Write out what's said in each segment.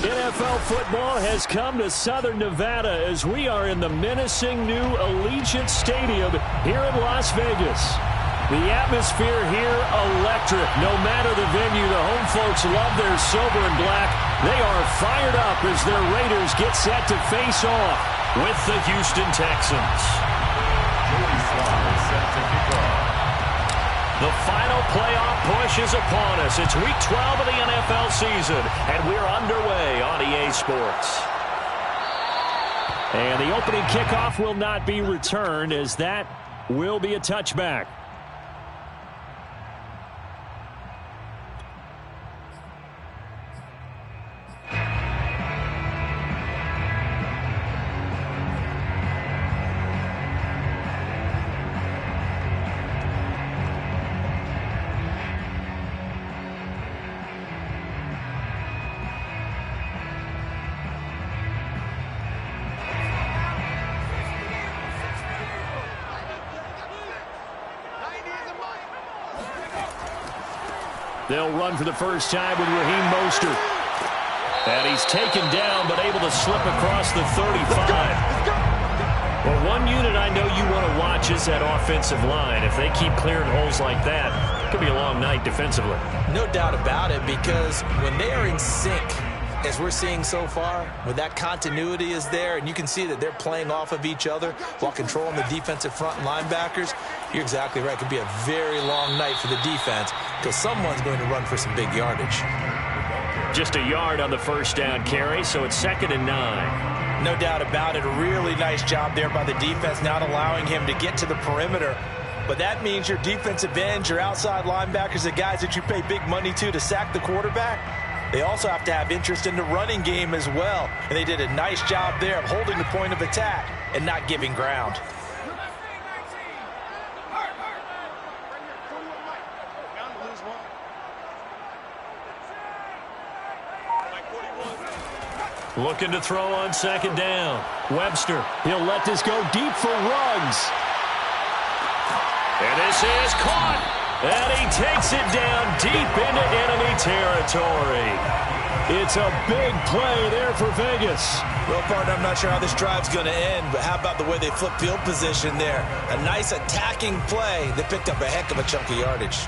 NFL football has come to Southern Nevada as we are in the menacing new Allegiant Stadium here in Las Vegas. The atmosphere here electric. No matter the venue, the home folks love their silver and black. They are fired up as their Raiders get set to face off with the Houston Texans. The final playoff push is upon us. It's week 12 of the NFL season, and we're underway on EA Sports. And the opening kickoff will not be returned, as that will be a touchback. They'll run for the first time with Raheem Mostert. And he's taken down, but able to slip across the 35. Well, one unit I know you want to watch is that offensive line. If they keep clearing holes like that, it could be a long night defensively. No doubt about it, because when they are in sync, as we're seeing so far, when that continuity is there, and you can see that they're playing off of each other while controlling the defensive front and linebackers, you're exactly right. It could be a very long night for the defense because someone's going to run for some big yardage. Just a yard on the first down carry, so it's 2nd and 9. No doubt about it. A really nice job there by the defense, not allowing him to get to the perimeter. But that means your defensive ends, your outside linebackers, the guys that you pay big money to sack the quarterback, they also have to have interest in the running game as well. And they did a nice job there of holding the point of attack and not giving ground. Looking to throw on 2nd down. Webster, he'll let this go deep for Ruggs. And this is caught. And he takes it down deep into enemy territory. It's a big play there for Vegas. Well, partner, I'm not sure how this drive's going to end, but how about the way they flip field position there? A nice attacking play. They picked up a heck of a chunk of yardage.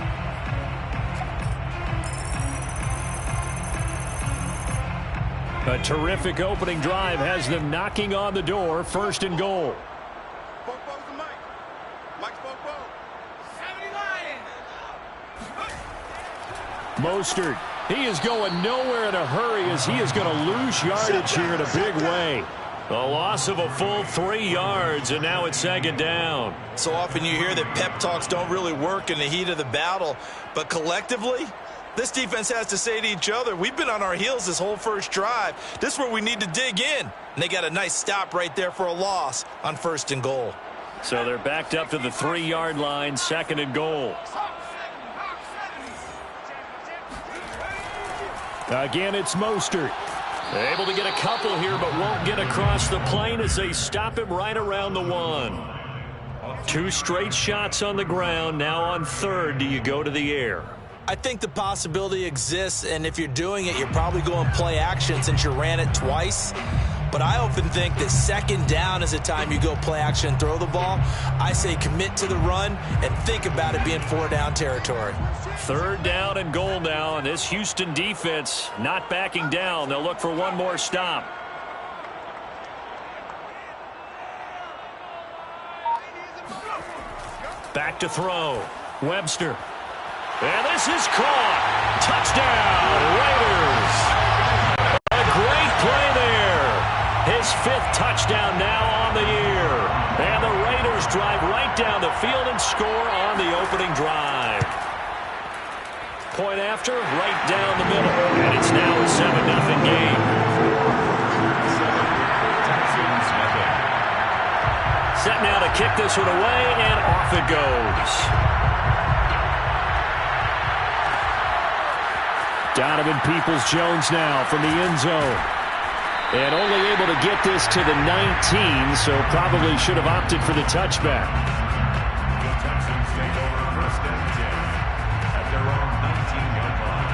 A terrific opening drive has them knocking on the door. 1st and goal. Mostert, he is going nowhere in a hurry as he is going to lose yardage here in a big way. A loss of a full 3 yards, and now it's 2nd down. So often you hear that pep talks don't really work in the heat of the battle, but collectively, this defense has to say to each other, we've been on our heels this whole first drive. This is where we need to dig in. And they got a nice stop right there for a loss on 1st and goal. So they're backed up to the 3-yard line, 2nd and goal. Again, it's Mostert. Able to get a couple here, but won't get across the plane as they stop him right around the 1. 2 straight shots on the ground. Now on 3rd, do you go to the air? I think the possibility exists, and if you're doing it, you're probably going play action since you ran it twice. But I often think that 2nd down is the time you go play action and throw the ball. I say commit to the run and think about it being 4-down territory. 3rd down and goal now, and this Houston defense not backing down. They'll look for one more stop. Back to throw. Webster. And this is caught. Touchdown, Raiders. A great play there. His 5th touchdown now on the year. And the Raiders drive right down the field and score on the opening drive. Point after, right down the middle. And it's now a 7-0 game. Set now to kick this one away, and off it goes. Donovan Peoples-Jones now from the end zone. And only able to get this to the 19, so probably should have opted for the touchback. The Texans take over 1st and 10 at their own 19-yard line.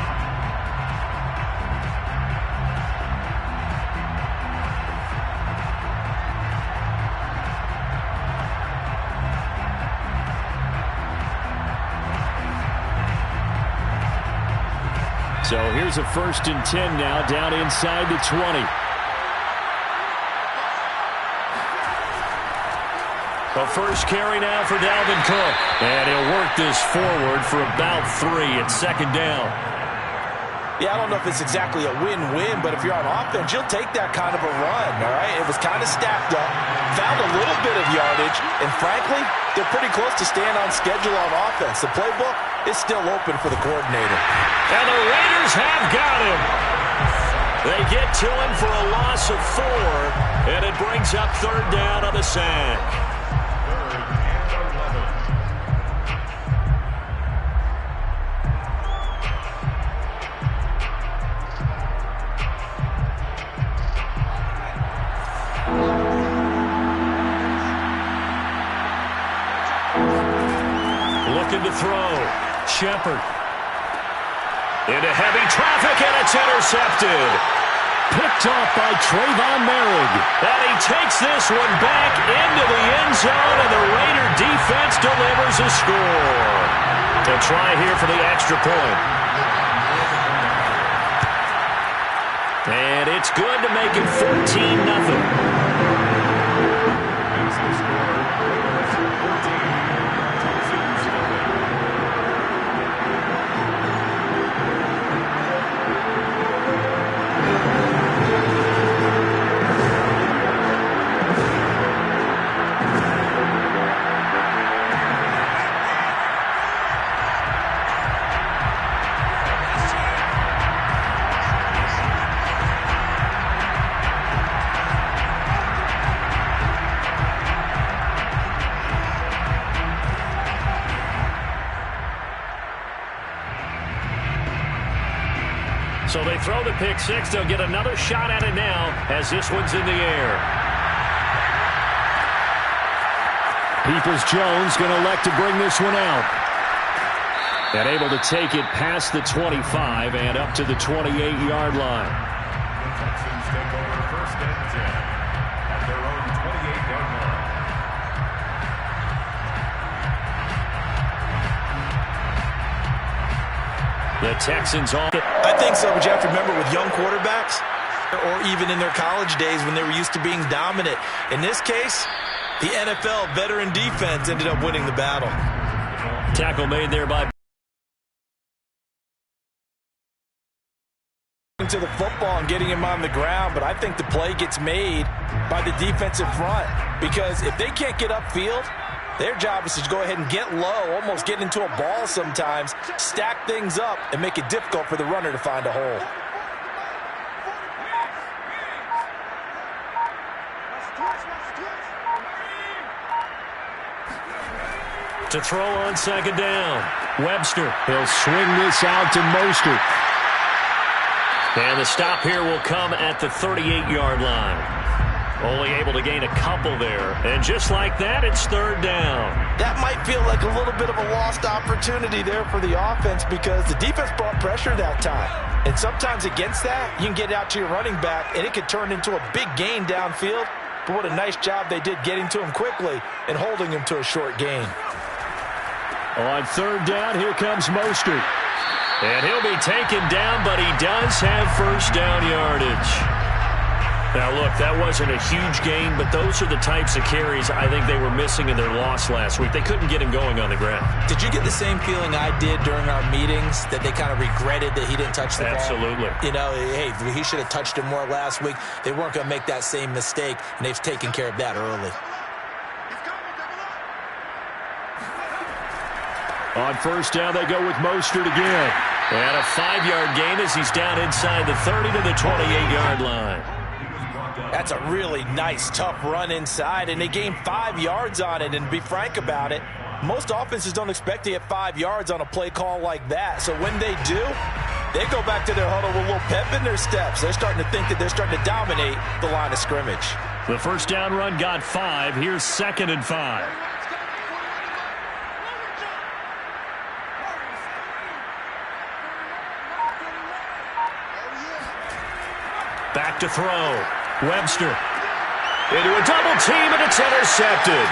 Here's a 1st and 10 now, down inside the 20. The first carry now for Dalvin Cook. And he'll work this forward for about 3 at 2nd down. Yeah, I don't know if it's exactly a win-win, but if you're on offense, you'll take that kind of a run, all right? It was kind of stacked up, found a little bit of yardage, and frankly, they're pretty close to staying on schedule on offense. The playbook is still open for the coordinator. And the Raiders have got him. They get to him for a loss of 4, and it brings up 3rd down on the sack. Looking to throw. Shepard. Into heavy traffic, and it's intercepted. Picked off by Trayvon Merrick. And he takes this one back into the end zone, and the Raider defense delivers a score. They'll try here for the extra point. And it's good to make it 14-0. So they throw the pick six. They'll get another shot at it now as this one's in the air. Peoples-Jones going to elect to bring this one out. And able to take it past the 25 and up to the 28-yard line. The Texans take over 1st and 10 at their own 28-yard line. The Texans on it. I think so, but you have to remember with young quarterbacks, or even in their college days when they were used to being dominant. In this case, the NFL veteran defense ended up winning the battle. Tackle made there by to the football and getting him on the ground, but I think the play gets made by the defensive front, because if they can't get upfield, their job is to go ahead and get low, almost get into a ball sometimes, stack things up, and make it difficult for the runner to find a hole. to throw on 2nd down. Webster, he'll swing this out to Mostert. And the stop here will come at the 38-yard line. Only able to gain a couple there. And just like that, it's 3rd down. That might feel like a little bit of a lost opportunity there for the offense, because the defense brought pressure that time. And sometimes against that, you can get out to your running back, and it could turn into a big gain downfield. But what a nice job they did getting to him quickly and holding him to a short gain. On 3rd down, here comes Mostert. And he'll be taken down, but he does have 1st down yardage. Now, look, that wasn't a huge gain, but those are the types of carries I think they were missing in their loss last week. They couldn't get him going on the ground. Did you get the same feeling I did during our meetings, that they kind of regretted that he didn't touch the ball? Absolutely. You know, hey, he should have touched him more last week. They weren't going to make that same mistake, and they've taken care of that early. On 1st down, they go with Mostert again. And a 5-yard gain as he's down inside the 30 to the 28-yard line. That's a really nice, tough run inside, and they gained 5 yards on it. And to be frank about it, most offenses don't expect to get 5 yards on a play call like that. So when they do, they go back to their huddle with a little pep in their steps. They're starting to think that they're starting to dominate the line of scrimmage. The 1st down run got 5. Here's 2nd and 5. Back to throw. Webster into a double team, and it's intercepted.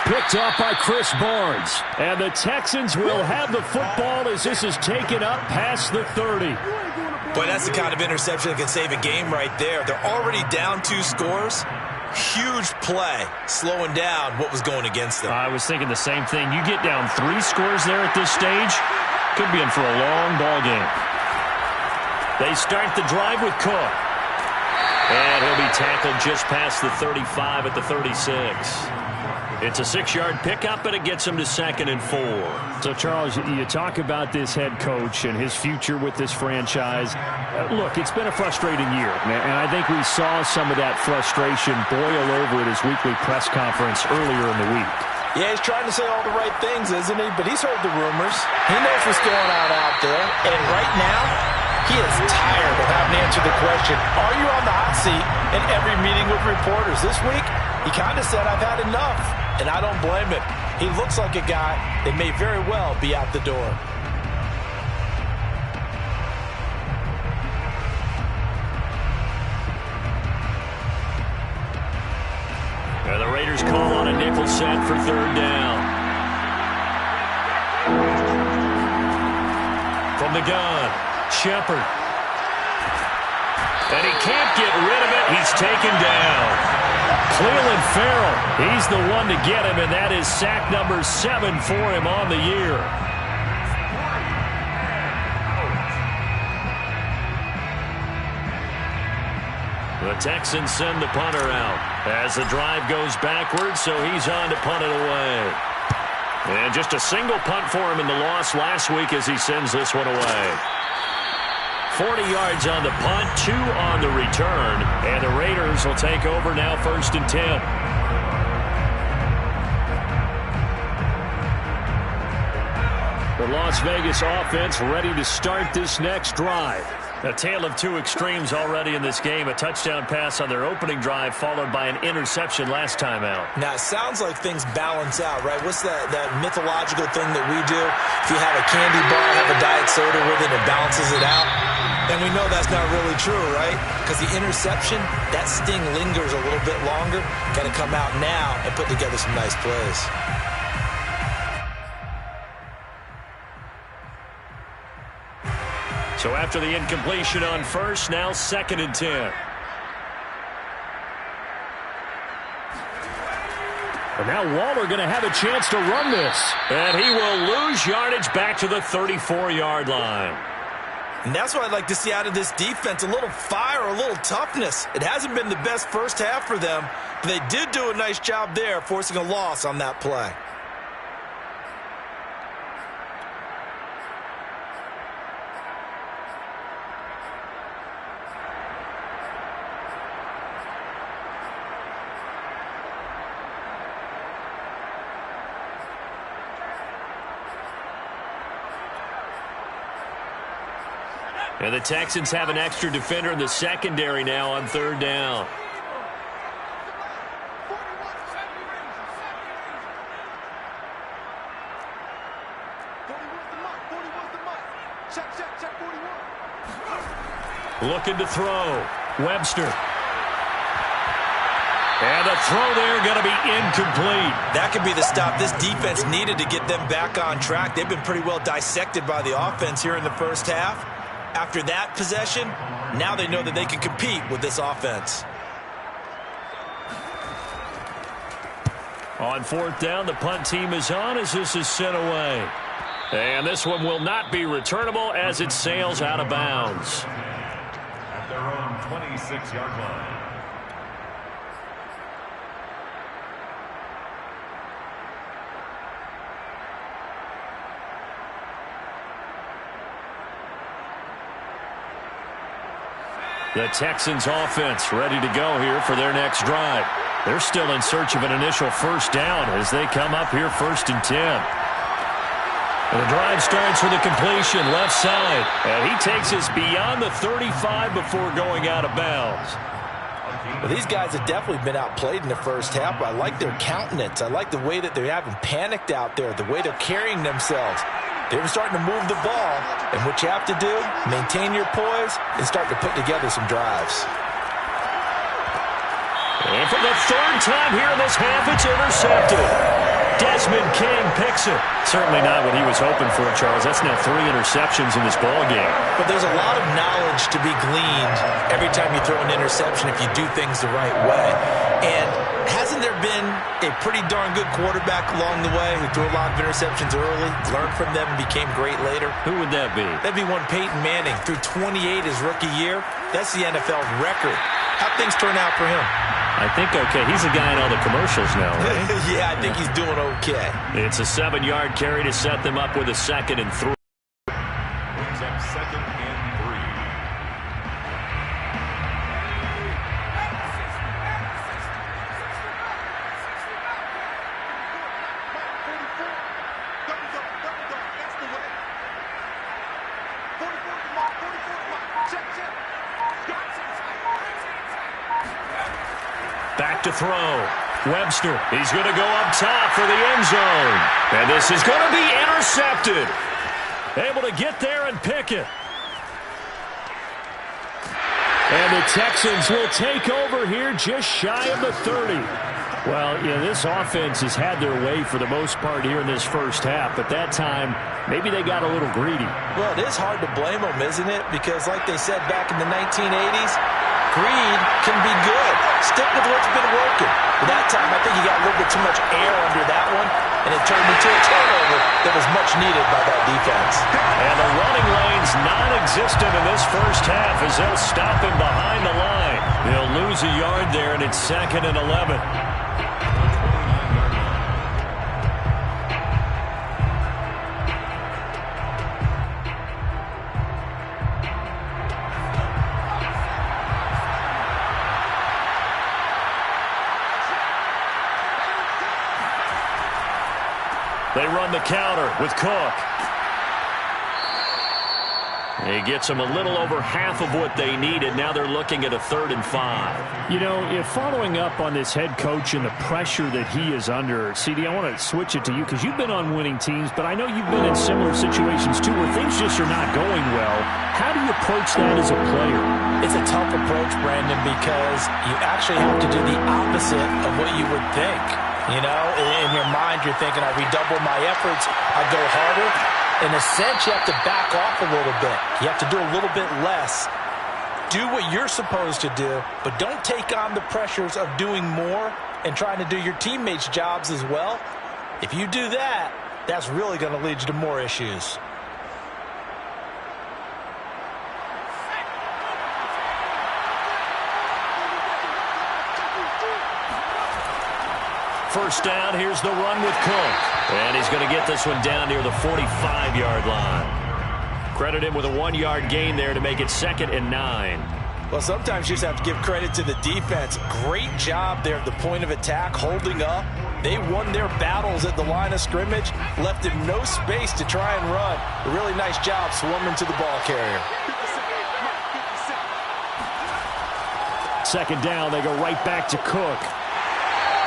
Picked off by Chris Barnes. And the Texans will have the football as this is taken up past the 30. Boy, that's the kind of interception that can save a game right there. They're already down 2 scores. Huge play, slowing down what was going against them. I was thinking the same thing. You get down 3 scores there at this stage, could be in for a long ball game. They start the drive with Cook. And he'll be tackled just past the 35 at the 36. It's a 6-yard pickup, and it gets him to 2nd and 4. So, Charles, you talk about this head coach and his future with this franchise. Look, it's been a frustrating year, and I think we saw some of that frustration boil over at his weekly press conference earlier in the week. Yeah, he's trying to say all the right things, isn't he? But he's heard the rumors. He knows what's going on out there. And right now, he is tired of having to answer the question, are you on the hot seat in every meeting with reporters? This week, he kind of said, I've had enough. And I don't blame him. He looks like a guy that may very well be out the door. And the Raiders call on a nickel set for 3rd down. From the gun, Shepard. And he can't get rid of it. He's taken down. Cleveland Farrell, he's the one to get him, and that is sack number 7 for him on the year. The Texans send the punter out as the drive goes backwards, so he's on to punt it away. And just a single punt for him in the loss last week as he sends this one away. 40 yards on the punt, 2 on the return, and the Raiders will take over now 1st and 10. The Las Vegas offense ready to start this next drive. A tale of 2 extremes already in this game. A touchdown pass on their opening drive followed by an interception last time out. Now, it sounds like things balance out, right? What's that mythological thing that we do? If you have a candy bar, have a diet soda with it, it balances it out. And we know that's not really true, right? Because the interception, that sting lingers a little bit longer. Got to come out now and put together some nice plays. So after the incompletion on first, now 2nd and 10. And now Waller going to have a chance to run this. And he will lose yardage back to the 34-yard line. And that's what I'd like to see out of this defense, a little fire, a little toughness. It hasn't been the best first half for them, but they did do a nice job there, forcing a loss on that play. And the Texans have an extra defender in the secondary now on 3rd down. Looking to throw. Webster. And the throw there going to be incomplete. That could be the stop this defense needed to get them back on track. They've been pretty well dissected by the offense here in the first half. After that possession, now they know that they can compete with this offense. On 4th down, the punt team is on as this is sent away. And this one will not be returnable as it sails out of bounds. At their own 26-yard line. The Texans offense ready to go here for their next drive. They're still in search of an initial first down as they come up here 1st and 10. And the drive starts with a completion left side. And he takes us beyond the 35 before going out of bounds. Well, these guys have definitely been outplayed in the first half, but I like their countenance. I like the way that they're having panicked out there, the way they're carrying themselves. They're starting to move the ball, and what you have to do, maintain your poise and start to put together some drives. And for the 3rd time here in this half, it's intercepted. Desmond King picks it. Certainly not what he was hoping for, Charles. That's now 3 interceptions in this ball game. But there's a lot of knowledge to be gleaned every time you throw an interception if you do things the right way. And hasn't there been a pretty darn good quarterback along the way who threw a lot of interceptions early, learned from them, and became great later? Who would that be? That'd be one Peyton Manning. Threw 28 his rookie year. That's the NFL record. How'd things turn out for him? I think okay. He's a guy in all the commercials now, right? Yeah, I think he's doing okay. It's a 7-yard carry to set them up with a 2nd and 3. Brings up 2nd and 3. Back to throw. Webster. He's going to go up top for the end zone. And this is going to be intercepted. Able to get there and pick it. And the Texans will take over here just shy of the 30. Well, this offense has had their way for the most part here in this first half, but that time, maybe they got a little greedy. Well, it is hard to blame them, isn't it? Because like they said back in the 1980s, greed can be good. Stick with what's been working. But that time, I think he got a little bit too much air under that one, and it turned into a turnover that was much needed by that defense. And the running lane's non-existent in this first half as they'll stop him behind the line. They'll lose a yard there, and it's 2nd and 11. They run the counter with Cook. He gets them a little over half of what they needed. Now they're looking at a 3rd and 5. If following up on this head coach and the pressure that he is under, CD, I want to switch it to you because you've been on winning teams, but I know you've been in similar situations too where things just are not going well. How do you approach that as a player? It's a tough approach, Brandon, because you actually have to do the opposite of what you would think. In your mind, you're thinking, I redouble my efforts, I go harder. In a sense, you have to back off a little bit. You have to do a little bit less. Do what you're supposed to do, but don't take on the pressures of doing more and trying to do your teammates' jobs as well. If you do that, that's really going to lead you to more issues. First down, here's the run with Cook. And he's going to get this one down near the 45-yard line. Credit him with a 1-yard gain there to make it 2nd and 9. Well, sometimes you just have to give credit to the defense. Great job there at the point of attack, holding up. They won their battles at the line of scrimmage, left him no space to try and run. A really nice job swarming to the ball carrier. 2nd down, they go right back to Cook.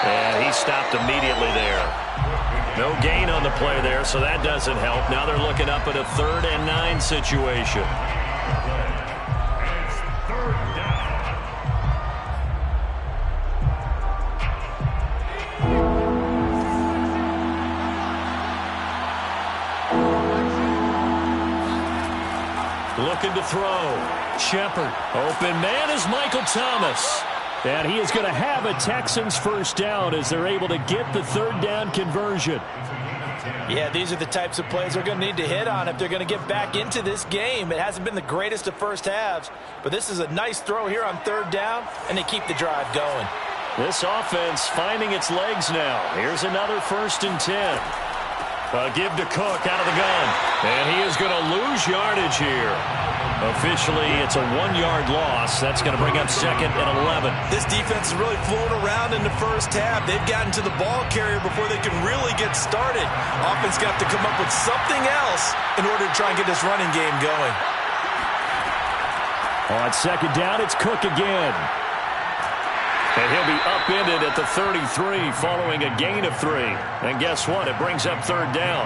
And he stopped immediately there. No gain on the play there, so that doesn't help. Now they're looking up at a 3rd and 9 situation. It's 3rd down. Looking to throw. Shepard. Open man is Michael Thomas. And he is going to have a Texans first down as they're able to get the 3rd down conversion. Yeah, these are the types of plays they're going to need to hit on if they're going to get back into this game. It hasn't been the greatest of first halves, but this is a nice throw here on 3rd down, and they keep the drive going. This offense finding its legs now. Here's another 1st and 10. Give to Cook out of the gun. And he is going to lose yardage here. Officially, it's a 1-yard loss. That's going to bring up 2nd and 11. This defense is really flown around in the first half. They've gotten to the ball carrier before they can really get started. Offense got to come up with something else in order to try and get this running game going. On 2nd down, it's Cook again. And he'll be upended at the 33 following a gain of 3. And guess what? It brings up 3rd down.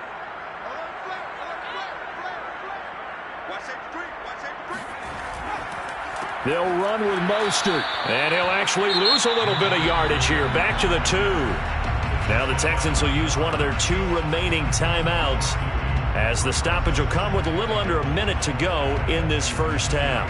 They'll run with Mostert. And he'll actually lose a little bit of yardage here. Back to the 2. Now the Texans will use one of their 2 remaining timeouts, as the stoppage will come with a little under a minute to go in this first half.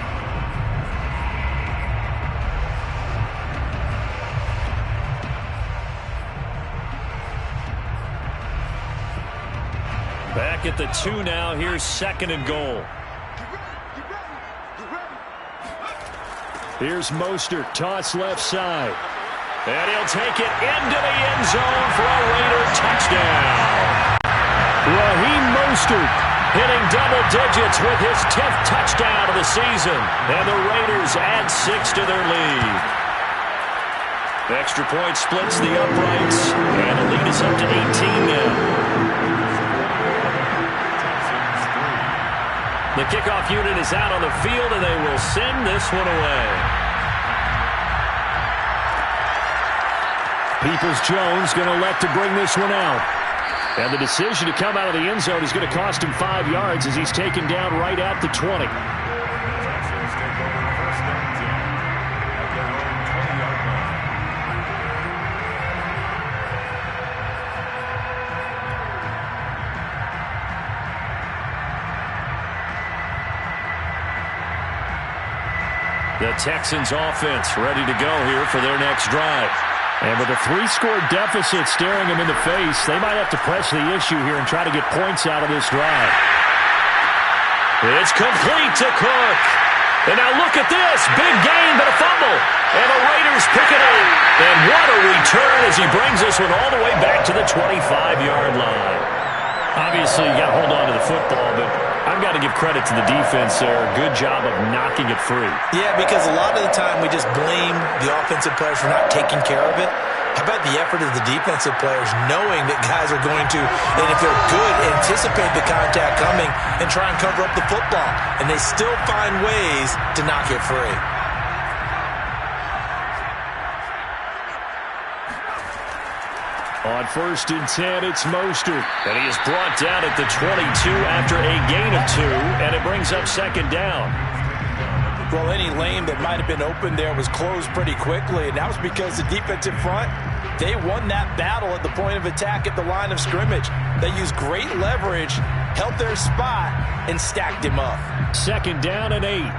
Back at the 2 now. Here's 2nd and goal. Here's Mostert, toss left side. And he'll take it into the end zone for a Raider touchdown. Raheem Mostert hitting double digits with his 10th touchdown of the season. And the Raiders add 6 to their lead. The extra point splits the uprights, and the lead is up to 18 now. The kickoff unit is out on the field, and they will send this one away. Peoples-Jones going to elect to bring this one out. And the decision to come out of the end zone is going to cost him 5 yards as he's taken down right at the 20. Texans take over 1st and 10 at their own 20-yard line. The Texans offense ready to go here for their next drive. And with a 3-score deficit staring them in the face, they might have to press the issue here and try to get points out of this drive. It's complete to Cook. And now look at this. Big gain, but a fumble. And the Raiders pick it up. And what a return as he brings this one all the way back to the 25-yard line. Obviously, you got to hold on to the football, but I've got to give credit to the defense there. Good job of knocking it free. Yeah, because a lot of the time we just blame the offensive players for not taking care of it. How about the effort of the defensive players knowing that guys are going to, and if they're good, anticipate the contact coming and try and cover up the football. And they still find ways to knock it free. On 1st and 10, it's Mostert. And he is brought down at the 22 after a gain of 2, and it brings up 2nd down. Well, any lane that might have been open there was closed pretty quickly, and that was because the defensive front, they won that battle at the point of attack at the line of scrimmage. They used great leverage, held their spot, and stacked him up. 2nd down and 8.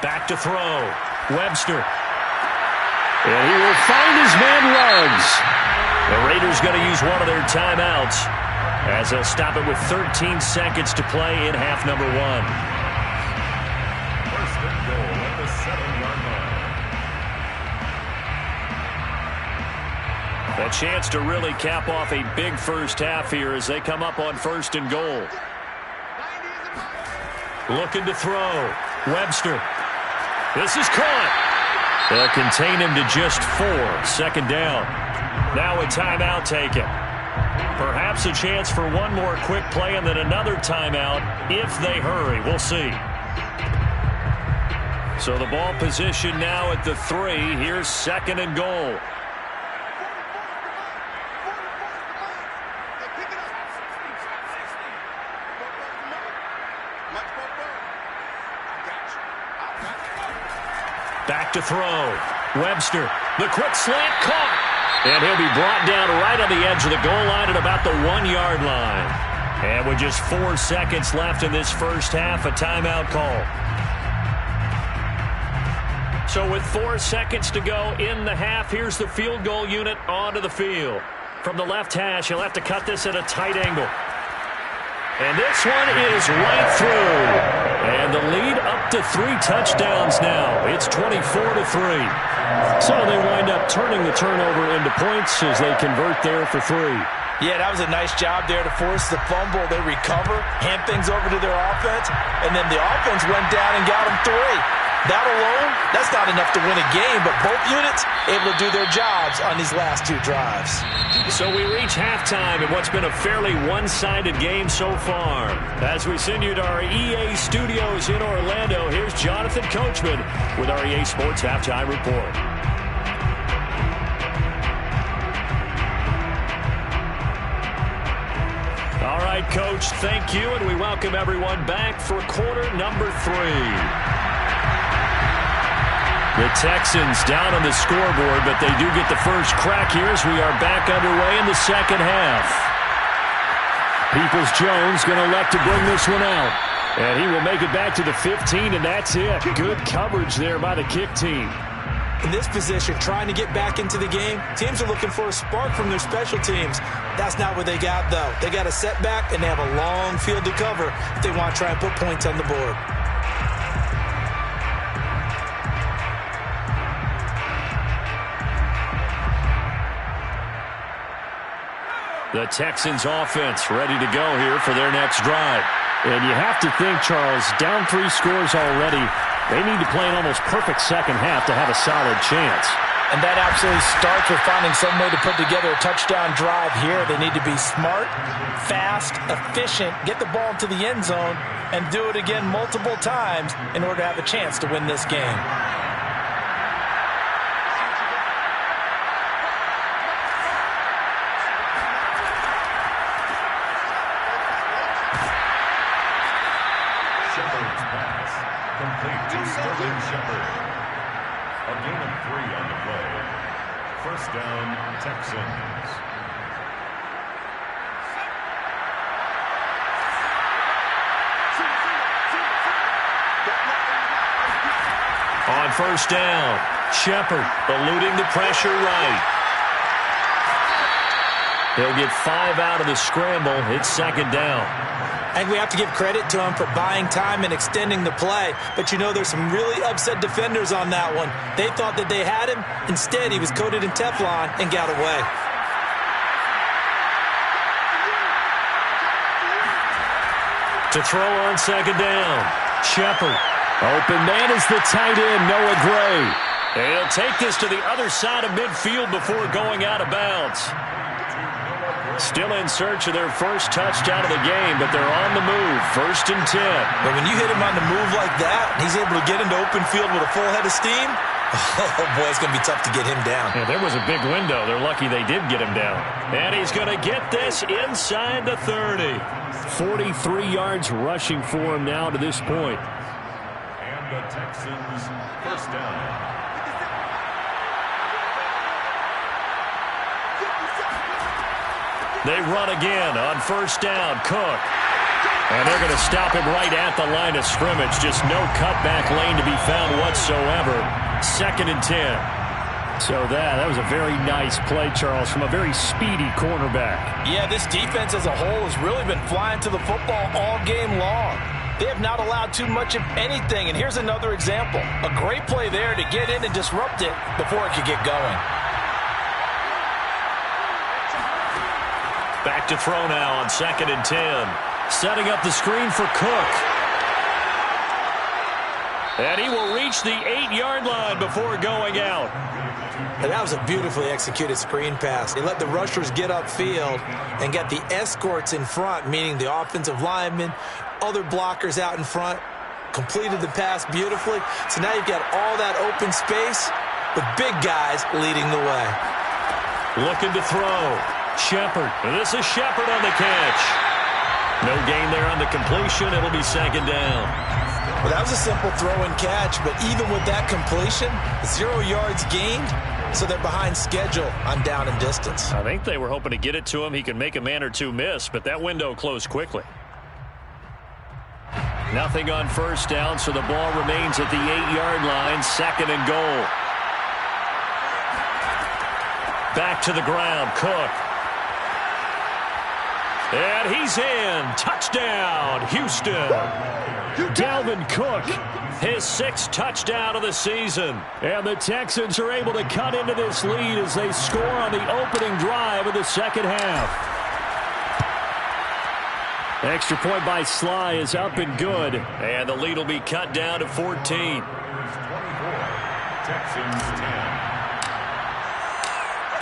Back to throw. Webster. And he will find his man Ruggs. The Raiders going to use one of their timeouts as they'll stop it with 13 seconds to play in half number 1. 1st and goal at the 7-yard line. A chance to really cap off a big first half here as they come up on 1st and goal. Looking to throw. Webster. This is caught. They'll contain him to just 4. 2nd down. Now a timeout taken. Perhaps a chance for one more quick play and then another timeout if they hurry. We'll see. So the ball position now at the 3. Here's 2nd and goal. Back to throw. Webster. The quick slant caught. And he'll be brought down right on the edge of the goal line at about the 1-yard line. And with just 4 seconds left in this first half, a timeout call. So with 4 seconds to go in the half, here's the field goal unit onto the field. From the left hash, he'll have to cut this at a tight angle. And this one is right through. And the lead up to 3 touchdowns now. It's 24-3. So they wind up turning the turnover into points as they convert there for 3. Yeah, that was a nice job there to force the fumble. They recover, hand things over to their offense, and then the offense went down and got them 3. That alone, that's not enough to win a game, but both units able to do their jobs on these last 2 drives. So we reach halftime in what's been a fairly one-sided game so far. As we send you to our EA studios in Orlando, here's Jonathan Coachman with our EA Sports Halftime Report. All right, Coach, thank you, and we welcome everyone back for quarter number 3. The Texans down on the scoreboard, but they do get the first crack here as we are back underway in the second half. Peoples-Jones going to elect to bring this one out. And he will make it back to the 15, and that's it. Good coverage there by the kick team. In this position, trying to get back into the game, teams are looking for a spark from their special teams. That's not what they got, though. They got a setback, and they have a long field to cover if they want to try and put points on the board. The Texans offense ready to go here for their next drive. And you have to think, Charles, down 3 scores already, they need to play an almost perfect second half to have a solid chance. And that absolutely starts with finding some way to put together a touchdown drive here. They need to be smart, fast, efficient, get the ball into the end zone, and do it again multiple times in order to have a chance to win this game. A gain of 3 on the play. First down, Texans. On first down, Shepard eluding the pressure right. He'll get 5 out of the scramble. It's second down. I think we have to give credit to him for buying time and extending the play. But, you know, there's some really upset defenders on that one. They thought that they had him. Instead, he was coated in Teflon and got away. To throw on second down, Shepard. Open man is the tight end, Noah Gray. He'll take this to the other side of midfield before going out of bounds. Still in search of their first touchdown of the game, but they're on the move. First and 10. But when you hit him on the move like that, and he's able to get into open field with a full head of steam, oh, boy, it's going to be tough to get him down. Yeah, there was a big window. They're lucky they did get him down. And he's going to get this inside the 30. 43 yards rushing for him now to this point. And the Texans first down. They run again on first down. Cook. And they're going to stop him right at the line of scrimmage. Just no cutback lane to be found whatsoever. Second and 10. So that was a very nice play, Charles, from a very speedy cornerback. Yeah, this defense as a whole has really been flying to the football all game long. They have not allowed too much of anything. And here's another example. A great play there to get in and disrupt it before it could get going. Back to throw now on second and 10. Setting up the screen for Cook. And he will reach the 8-yard line before going out. And that was a beautifully executed screen pass. They let the rushers get upfield and get the escorts in front, meaning the offensive linemen, other blockers out in front, completed the pass beautifully. So now you've got all that open space with big guys leading the way. Looking to throw. Shepard. This is Shepard on the catch. No gain there on the completion. It'll be second down. Well, that was a simple throw and catch, but even with that completion, 0 yards gained, so they're behind schedule on down and distance. I think they were hoping to get it to him. He could make a man or two miss, but that window closed quickly. Nothing on first down, so the ball remains at the 8-yard line. Second and goal. Back to the ground. Cook. And he's in. Touchdown, Houston. Dalvin Cook, his 6th touchdown of the season. And the Texans are able to cut into this lead as they score on the opening drive of the second half. The extra point by Sly is up and good. And the lead will be cut down to 14. 24, Texans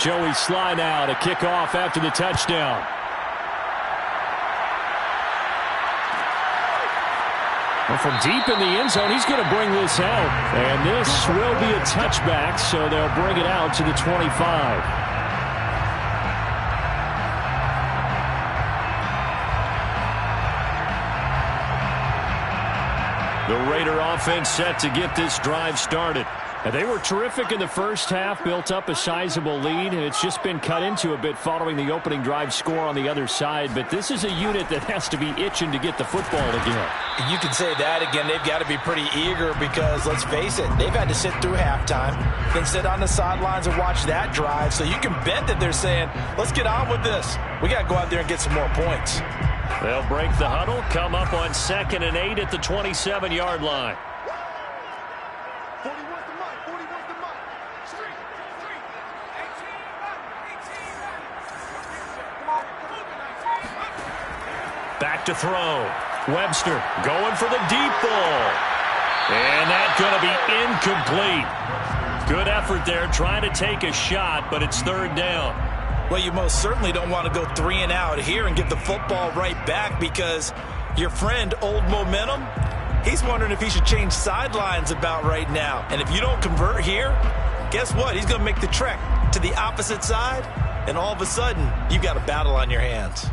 10. Joey Sly now to kick off after the touchdown. Well, from deep in the end zone, he's going to bring this out. And this will be a touchback, so they'll bring it out to the 25. The Raider offense set to get this drive started. They were terrific in the first half, built up a sizable lead, and it's just been cut into a bit following the opening drive score on the other side. But this is a unit that has to be itching to get the football again. You can say that again. They've got to be pretty eager because, let's face it, they've had to sit through halftime, then sit on the sidelines and watch that drive. So you can bet that they're saying, let's get on with this. We got to go out there and get some more points. They'll break the huddle, come up on 2nd and 8 at the 27-yard line. Back to throw. Webster going for the deep ball. And that's going to be incomplete. Good effort there trying to take a shot, but it's 3rd down. Well, you most certainly don't want to go 3 and out here and give the football right back because your friend, Old Momentum, he's wondering if he should change sidelines about right now. And if you don't convert here, guess what? He's going to make the trek to the opposite side, and all of a sudden, you've got a battle on your hands.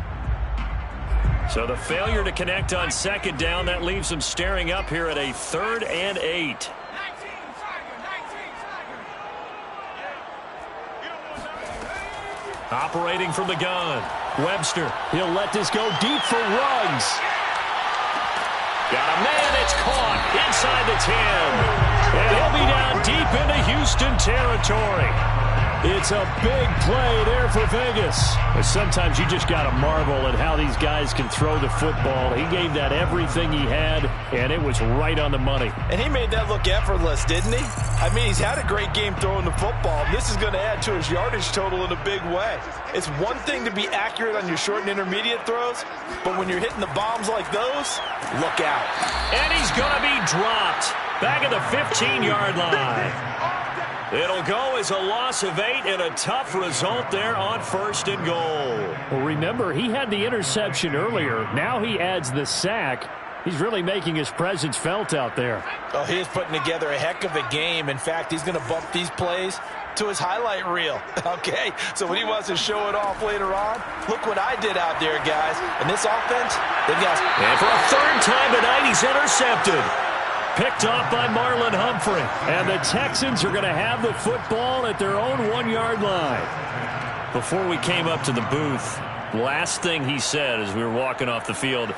So the failure to connect on 2nd down, that leaves them staring up here at a 3rd and 8. Operating from the gun. Webster, he'll let this go deep for Ruggs. Got a man, it's caught inside the 10. And he'll be down deep into Houston territory. It's a big play there for Vegas. But sometimes you just got to marvel at how these guys can throw the football. He gave that everything he had, and it was right on the money. And he made that look effortless, didn't he? I mean, he's had a great game throwing the football. This is going to add to his yardage total in a big way. It's one thing to be accurate on your short and intermediate throws, but when you're hitting the bombs like those, look out. And he's going to be dropped back at the 15-yard line. It'll go as a loss of 8 and a tough result there on 1st and goal. Well, remember, he had the interception earlier. Now he adds the sack. He's really making his presence felt out there. Oh, he is putting together a heck of a game. In fact, he's going to bump these plays to his highlight reel. Okay, so when he wants to show it off later on, look what I did out there, guys. And this offense, they've got... And for a 3rd time tonight, he's intercepted. Picked off by Marlon Humphrey. And the Texans are going to have the football at their own 1-yard line. Before we came up to the booth, last thing he said as we were walking off the field,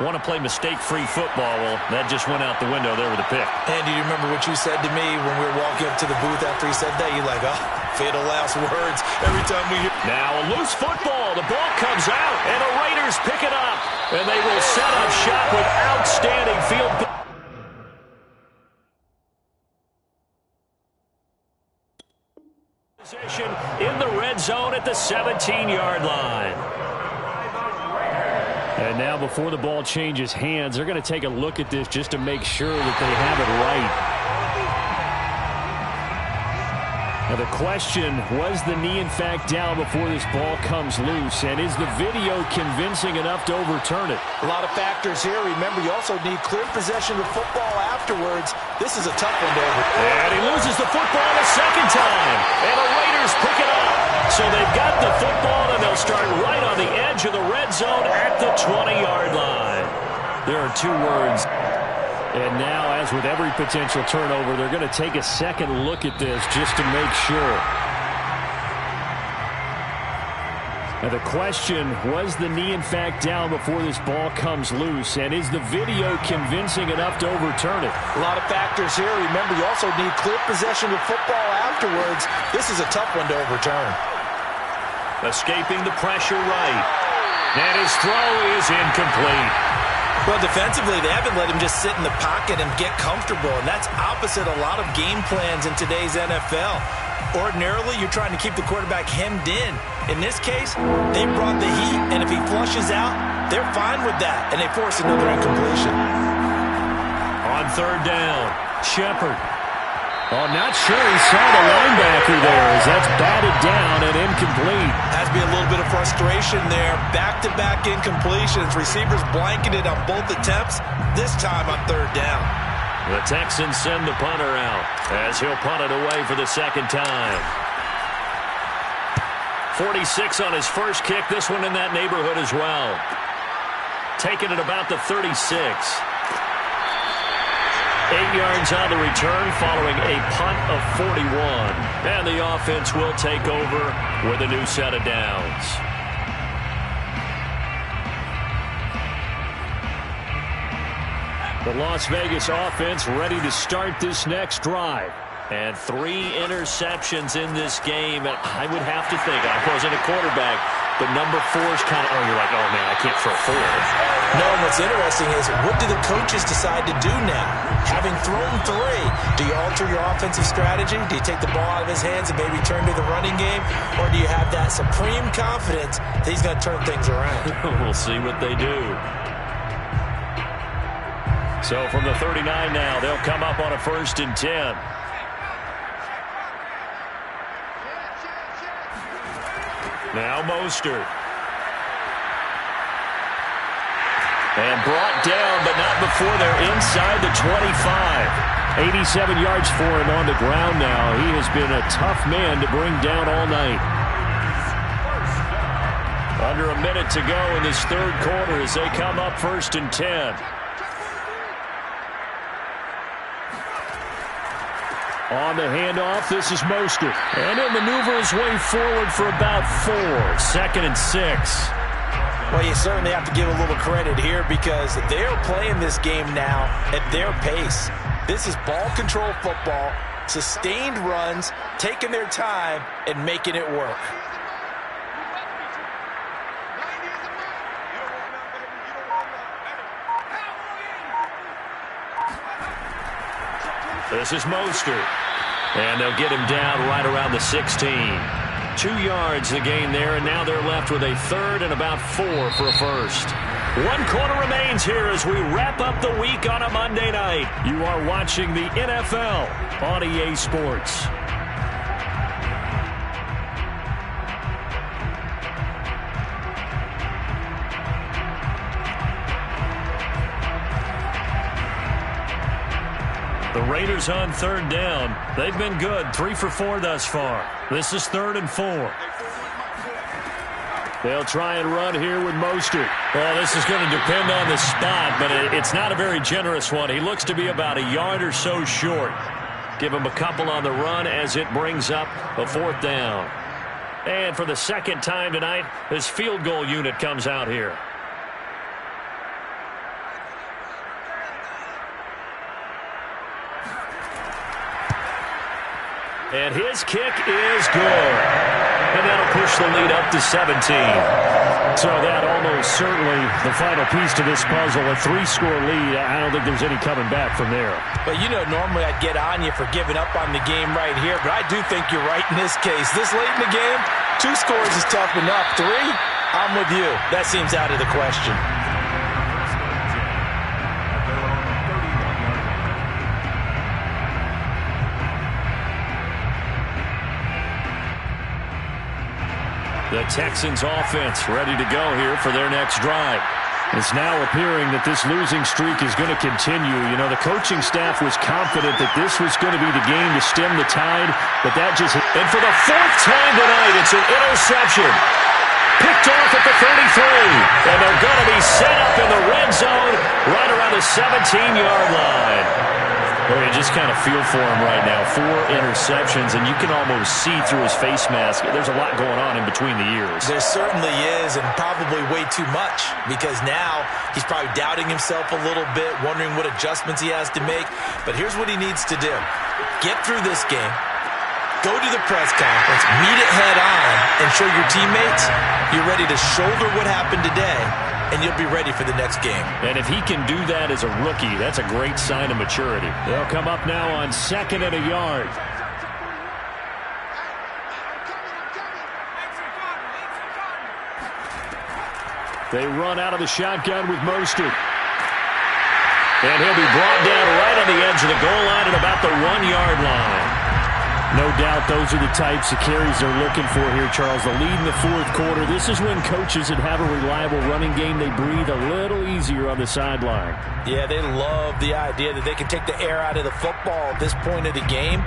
want to play mistake-free football. Well, that just went out the window there with a pick. Andy, do you remember what you said to me when we were walking up to the booth after he said that? You're like, oh, fatal last words every time we hear. Now a loose football. The ball comes out, and the Raiders pick it up. And they will set up shop with outstanding field position. In the red zone at the 17-yard line. And now before the ball changes hands, they're going to take a look at this just to make sure that they have it right. Now the question, was the knee in fact down before this ball comes loose? And is the video convincing enough to overturn it? A lot of factors here. Remember, you also need clear possession of football afterwards. This is a tough one to overturn. And he loses the football a 2nd time. And the Raiders pick it up. So they've got the football, and they'll start right on the edge of the red zone at the 20-yard line. There are 2 words. And now, as with every potential turnover, they're going to take a second look at this just to make sure. Now the question, was the knee in fact down before this ball comes loose? And is the video convincing enough to overturn it? A lot of factors here. Remember, you also need clear possession of football afterwards. This is a tough one to overturn. Escaping the pressure right. And his throw is incomplete. Well, defensively, they haven't let him just sit in the pocket and get comfortable, and that's opposite a lot of game plans in today's NFL. Ordinarily, you're trying to keep the quarterback hemmed in. In this case, they brought the heat, and if he flushes out, they're fine with that, and they force another incompletion. On 3rd down, Shepard. Oh, not sure he saw the linebacker there as that's batted down and incomplete. Has to be a little bit of frustration there. Back-to-back incompletions. Receivers blanketed on both attempts, this time on 3rd down. The Texans send the punter out as he'll punt it away for the 2nd time. 46 on his first kick. This one in that neighborhood as well. Taking it about the 36. 8 yards on the return following a punt of 41. And the offense will take over with a new set of downs. The Las Vegas offense ready to start this next drive. And 3 interceptions in this game. And I would have to think, I wasn't a quarterback, but number 4 is kind of, oh, you're like, oh, man, I can't throw 4. No, what's interesting is what do the coaches decide to do now? Having thrown 3, do you alter your offensive strategy? Do you take the ball out of his hands and maybe turn to the running game? Or do you have that supreme confidence that he's going to turn things around? We'll see what they do. So from the 39 now, they'll come up on a 1st and 10. Now Mostert. And brought down, but not before they're inside the 25. 87 yards for him on the ground now. He has been a tough man to bring down all night. Under a minute to go in this 3rd quarter as they come up 1st and 10. On the handoff, this is Mostert. And he'll maneuver his way forward for about 4. 2nd and 6. Well, you certainly have to give a little credit here because they're playing this game now at their pace. This is ball control football, sustained runs, taking their time, and making it work. This is Mostert. And they'll get him down right around the 16. 2 yards the gain there, and now they're left with a 3rd and about 4 for a 1st. 1 quarter remains here as we wrap up the week on a Monday night. You are watching the NFL on EA Sports. The Raiders on 3rd down. They've been good. 3 for 4 thus far. This is 3rd and 4. They'll try and run here with Mostert. Well, this is going to depend on the spot, but it's not a very generous one. He looks to be about a yard or so short. Give him a couple on the run as it brings up a 4th down. And for the 2nd time tonight, this field goal unit comes out here. And his kick is good. And that'll push the lead up to 17. So that almost certainly the final piece to this puzzle. A 3-score lead. I don't think there's any coming back from there. But, you know, normally I'd get on you for giving up on the game right here. But I do think you're right in this case. This late in the game, 2 scores is tough enough. 3, I'm with you. That seems out of the question. The Texans offense ready to go here for their next drive. It's now appearing that this losing streak is going to continue. You know, the coaching staff was confident that this was going to be the game to stem the tide, but that just... And for the 4th time tonight, it's an interception. Picked off at the 33. And they're going to be set up in the red zone right around the 17-yard line. Well, you just kind of feel for him right now. 4 interceptions, and you can almost see through his face mask. There's a lot going on in between the ears. There certainly is, and probably way too much, because now he's probably doubting himself a little bit, wondering what adjustments he has to make. But here's what he needs to do. Get through this game. Go to the press conference, meet it head on, and show your teammates you're ready to shoulder what happened today, and you'll be ready for the next game. And if he can do that as a rookie, that's a great sign of maturity. They'll come up now on 2nd and a yard. They run out of the shotgun with Mostert. And he'll be brought down right on the edge of the goal line at about the 1-yard line. No doubt those are the types of carries they're looking for here, Charles. The lead in the 4th quarter. This is when coaches that have a reliable running game, they breathe a little easier on the sideline. Yeah, they love the idea that they can take the air out of the football at this point of the game.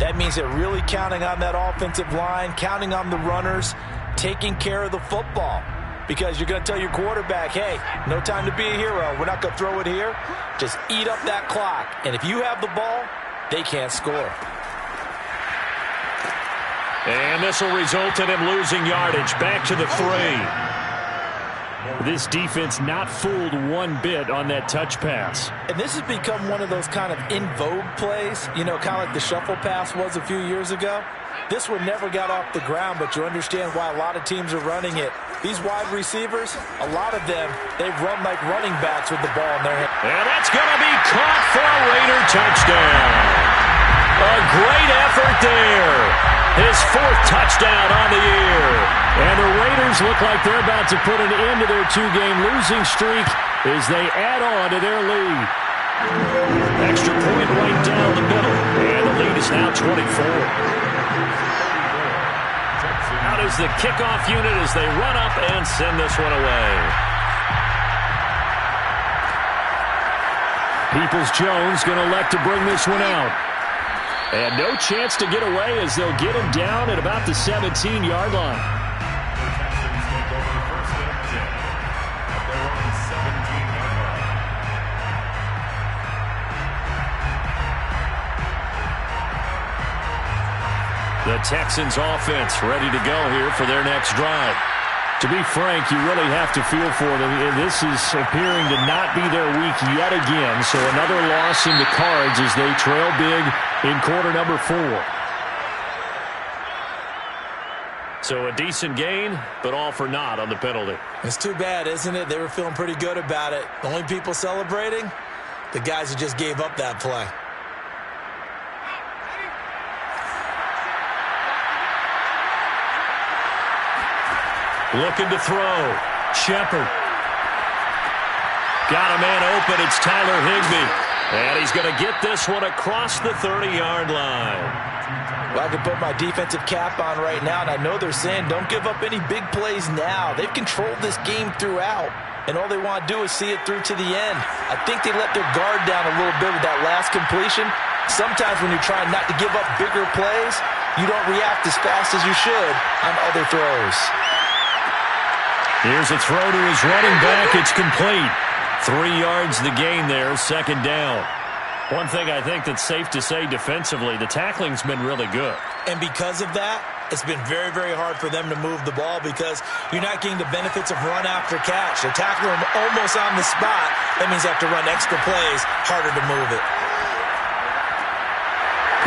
That means they're really counting on that offensive line, counting on the runners, taking care of the football. because you're going to tell your quarterback, hey, no time to be a hero. We're not going to throw it here. Just eat up that clock. And if you have the ball, they can't score. And this will result in him losing yardage. Back to the 3. This defense not fooled one bit on that touch pass. And this has become one of those kind of in vogue plays, you know, kind of like the shuffle pass was a few years ago. This one never got off the ground, but you understand why a lot of teams are running it. These wide receivers, a lot of them, they've run like running backs with the ball in their hand. And that's going to be caught for a Raider touchdown. A great effort there. His 4th touchdown on the year. And the Raiders look like they're about to put an end to their 2-game losing streak as they add on to their lead. Extra point right down the middle. And the lead is now 24. Out is the kickoff unit as they run up and send this one away. Peoples-Jones going to elect to bring this one out. And no chance to get away as they'll get him down at about the 17-yard line. Texans take over first and 10 at their own 17-yard line. The Texans offense ready to go here for their next drive. To be frank, you really have to feel for them. This is appearing to not be their week yet again. So another loss in the cards as they trail big in quarter number 4. So a decent gain, but all for naught on the penalty. It's too bad, isn't it? They were feeling pretty good about it. The only people celebrating, the guys who just gave up that play. Looking to throw. Shepard. Got a man open. It's Tyler Higbee. And he's going to get this one across the 30-yard line. Well, I can put my defensive cap on right now, and I know they're saying don't give up any big plays now. They've controlled this game throughout, and all they want to do is see it through to the end. I think they let their guard down a little bit with that last completion. Sometimes when you're trying not to give up bigger plays, you don't react as fast as you should on other throws. Here's a throw to his running back. It's complete. 3 yards the gain there, 2nd down. One thing I think that's safe to say defensively, the tackling's been really good. And because of that, it's been very, very hard for them to move the ball because you're not getting the benefits of run after catch. They're tackling them almost on the spot. That means they have to run extra plays, harder to move it.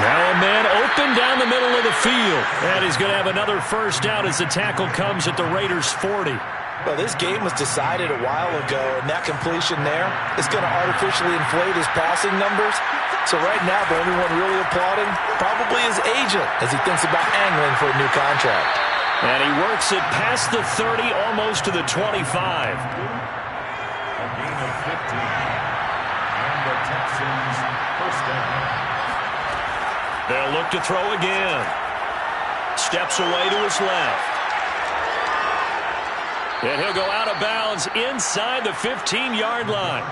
Now a man open down the middle of the field. And he's going to have another first down as the tackle comes at the Raiders' 40. Well, this game was decided a while ago, and that completion there is going to artificially inflate his passing numbers. So right now, the only one really applauding probably his agent as he thinks about angling for a new contract. And he works it past the 30, almost to the 25. A gain of 15. And the Texans first down. They'll look to throw again. Steps away to his left. And he'll go out of bounds inside the 15-yard line.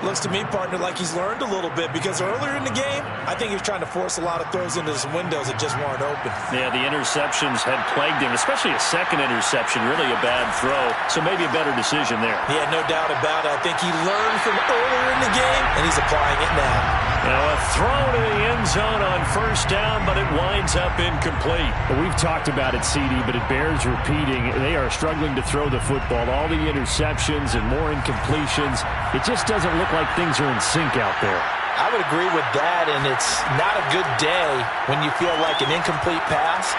Looks to me, partner, like he's learned a little bit because earlier in the game, I think he was trying to force a lot of throws into some windows that just weren't open. Yeah, the interceptions had plagued him, especially a second interception, really a bad throw. So maybe a better decision there. Yeah, no doubt about it. I think he learned from earlier in the game, and he's applying it now. Now a throw to the end zone on first down, but it winds up incomplete. Well, we've talked about it, CD, but it bears repeating. They are struggling to throw the football. All the interceptions and more incompletions. It just doesn't look like things are in sync out there. I would agree with that, and it's not a good day when you feel like an incomplete pass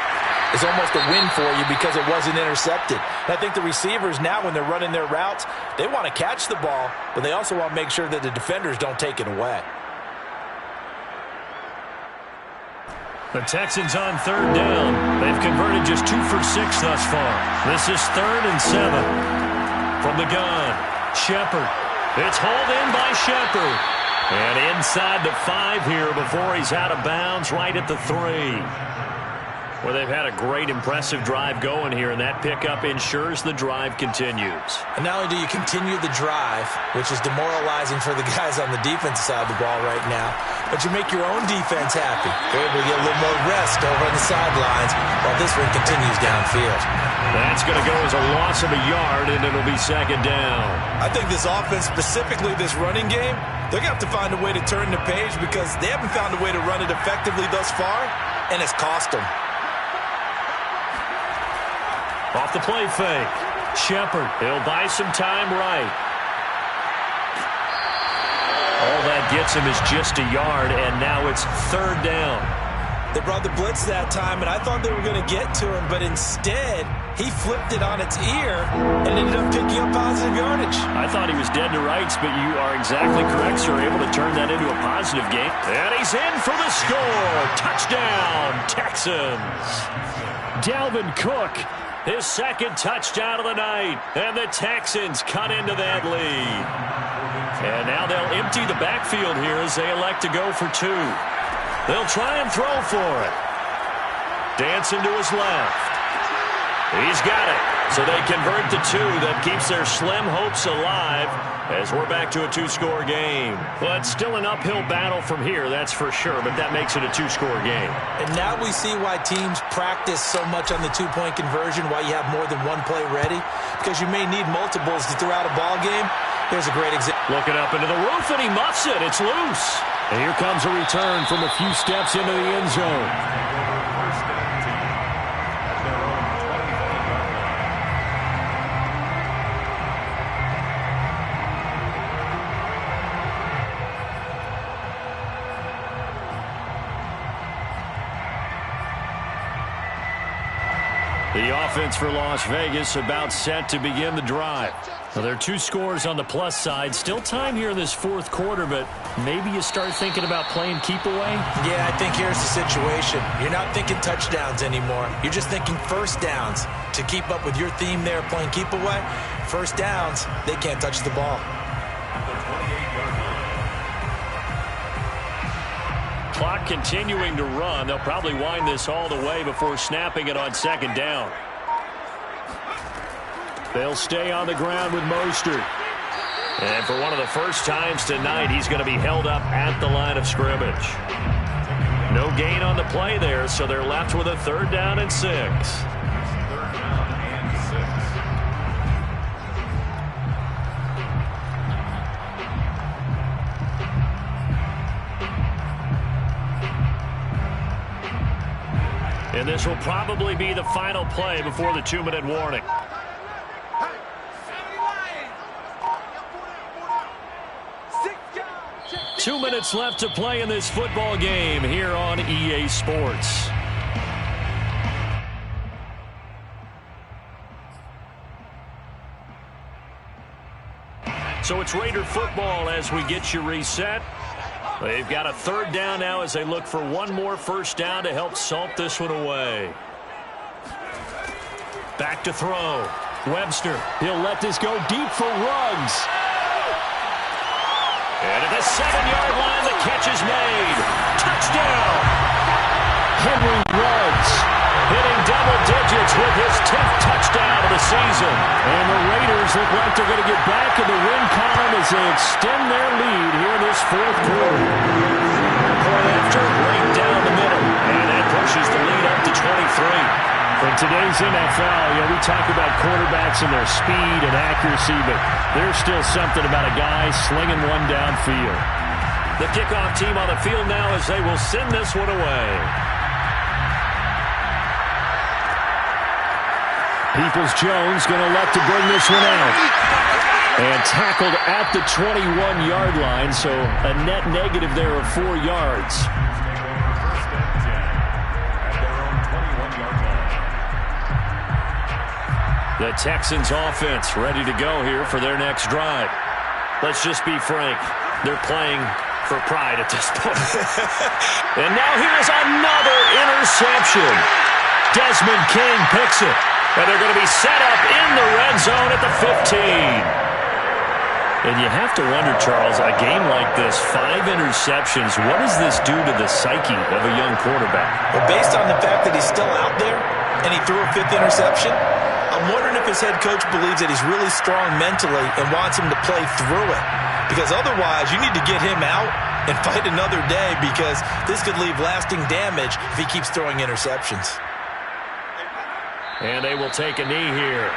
is almost a win for you because it wasn't intercepted. And I think the receivers now, when they're running their routes, they want to catch the ball, but they also want to make sure that the defenders don't take it away. The Texans on 3rd down. They've converted just 2 for 6 thus far. This is 3rd and 7. From the gun, Shepard. It's hauled in by Shepard. And inside the 5 here before he's out of bounds right at the 3. Well, they've had a great, impressive drive going here, and that pickup ensures the drive continues. And not only do you continue the drive, which is demoralizing for the guys on the defensive side of the ball right now, but you make your own defense happy. They're able to get a little more rest over on the sidelines while this one continues downfield. That's going to go as a loss of a yard, and it'll be second down. I think this offense, specifically this running game, they're going to have to find a way to turn the page because they haven't found a way to run it effectively thus far, and it's cost them. Off the play fake. Shepard, he'll buy some time right. All that gets him is just a yard, and now it's third down. They brought the blitz that time, and I thought they were going to get to him, but instead, he flipped it on its ear and ended up picking up positive yardage. I thought he was dead to rights, but you are exactly correct, sir. Able to turn that into a positive game. And he's in for the score. Touchdown, Texans. Dalvin Cook, his second touchdown of the night. And the Texans cut into that lead. And now they'll empty the backfield here as they elect to go for two. They'll try and throw for it. Dancing to his left. He's got it. So they convert the two. That keeps their slim hopes alive as we're back to a two-score game. Well, it's still an uphill battle from here, that's for sure, but that makes it a two-score game. And now we see why teams practice so much on the two-point conversion, why you have more than one play ready, because you may need multiples to throw out a ball game. Here's a great example. Looking up into the roof, and he muffs it. It's loose. And here comes a return from a few steps into the end zone. The offense for Las Vegas about set to begin the drive. Now, there are two scores on the plus side. Still time here in this fourth quarter, but maybe you start thinking about playing keep away? Yeah, I think here's the situation. You're not thinking touchdowns anymore. You're just thinking first downs. To keep up with your theme there, playing keep away, first downs, they can't touch the ball. Clock continuing to run. They'll probably wind this all the way before snapping it on second down. They'll stay on the ground with Mostert. And for one of the first times tonight, he's going to be held up at the line of scrimmage. No gain on the play there, so they're left with a third down and 6. And this will probably be the final play before the 2-minute warning. Two minutes left to play in this football game here on EA Sports. So it's Raider football as we get you reset. They've got a third down now as they look for one more first down to help salt this one away. Back to throw. Webster. He'll let this go deep for Ruggs. And at the 7-yard line, the catch is made. Touchdown! Henry Ruggs hitting double digits with his 10th touchdown of the season. And the Raiders look like they're going to get back in the win column as they extend their lead here in this fourth quarter. Point after, right down the middle. And that pushes the lead up to 23. In today's NFL, we talk about quarterbacks and their speed and accuracy, but there's still something about a guy slinging one downfield. The kickoff team on the field now as they will send this one away. Peoples-Jones going to elect to bring this one out. And tackled at the 21-yard line, so a net negative there of 4 yards. The Texans offense ready to go here for their next drive. Let's just be frank. They're playing for pride at this point. And now here's another interception. Desmond King picks it. And they're going to be set up in the red zone at the 15. And you have to wonder, Charles, a game like this, 5 interceptions, what does this do to the psyche of a young quarterback? Well, based on the fact that he's still out there and he threw a 5th interception, I'm wondering if his head coach believes that he's really strong mentally and wants him to play through it. Because otherwise, you need to get him out and fight another day, because this could leave lasting damage if he keeps throwing interceptions. And they will take a knee here.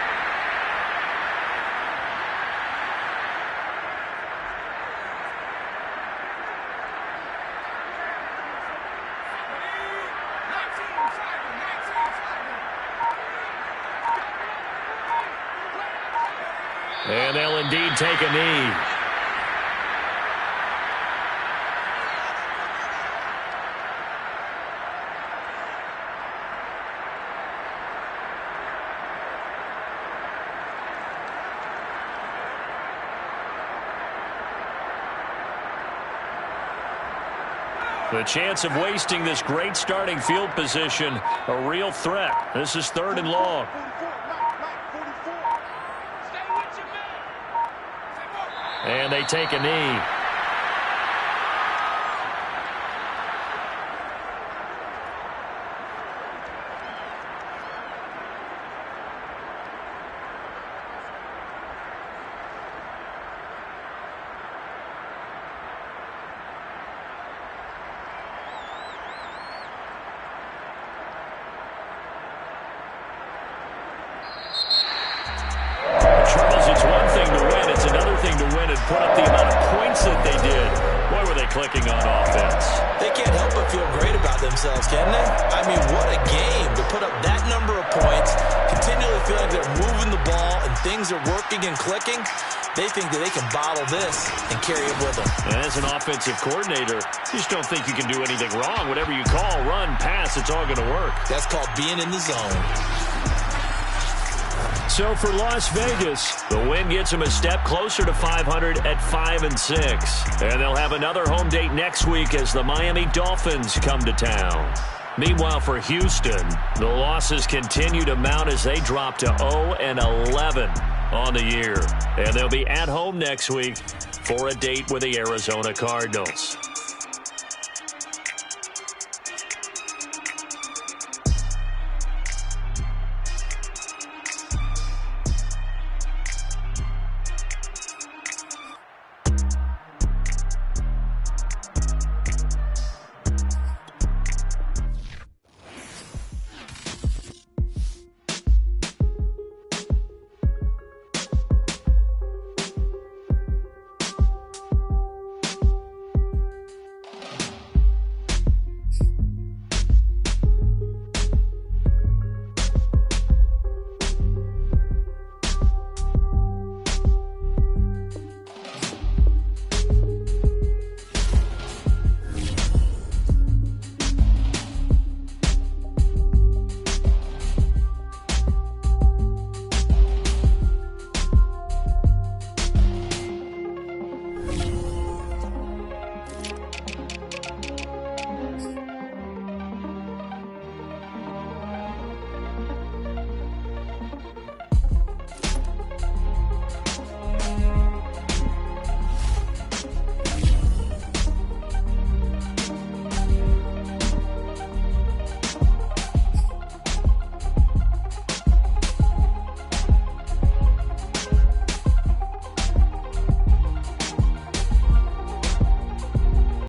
And they'll indeed take a knee. The chance of wasting this great starting field position, a real threat. This is 3rd and long. And they take a knee. Charles, it's one thing to win. It's another thing to win and put up the amount of points that they did. Boy, were they clicking on offense. They can't help but feel great about themselves, can they? I mean, what a game to put up that number of points, continually feeling they're moving the ball and things are working and clicking. They think that they can bottle this and carry it with them. And as an offensive coordinator, you just don't think you can do anything wrong. Whatever you call, run, pass, it's all going to work. That's called being in the zone. So for Las Vegas, the win gets them a step closer to 500 at 5-6. And they'll have another home date next week as the Miami Dolphins come to town. Meanwhile, for Houston, the losses continue to mount as they drop to 0-11 on the year. And they'll be at home next week for a date with the Arizona Cardinals.